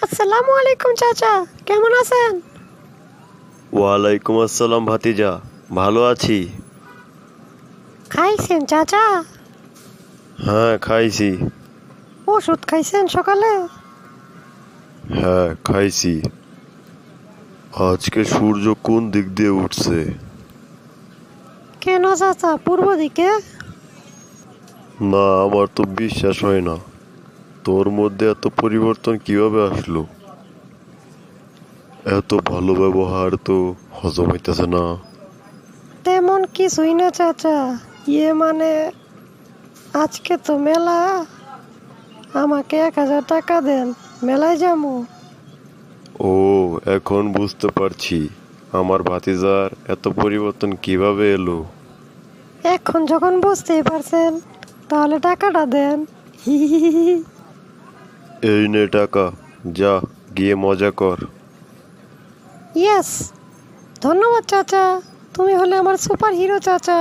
আসসালামু আলাইকুম চাচা, কেমন আছেন? ওয়ালাইকুম আসসালাম ভাতিজা, ভালো আছি। খাইছেন চাচা? হ্যাঁ খাইছি। ওষুধ খাইছেন সকালে? হ্যাঁ খাইছি। আজকে সূর্য কোন দিক দিয়ে উঠছে? কেন চাচা, পূর্ব দিকে? না, আমার তো বিশ্বাস হয় না। তোর মধ্যে এত পরিবর্তন কিভাবে আসলো? এত ভালো ব্যবহার তো হজম হইতেছে না। তেমন কিছুই না চাচা। মানে আজকে তো মেলা, আমাকে 1,000 টাকা দেন, মেলায় যাবো। ও, এখন বুঝতে পারছি আমার ভাতিজার এত পরিবর্তন কিভাবে এলো। এখন যখন বুঝতেই পারছেন, তাহলে টাকাটা দেন। এই নে টাকা, যা গিয়ে মজা কর। ইয়েস, ধন্যবাদ চাচা, তুমি হলে আমার সুপার হিরো চাচা।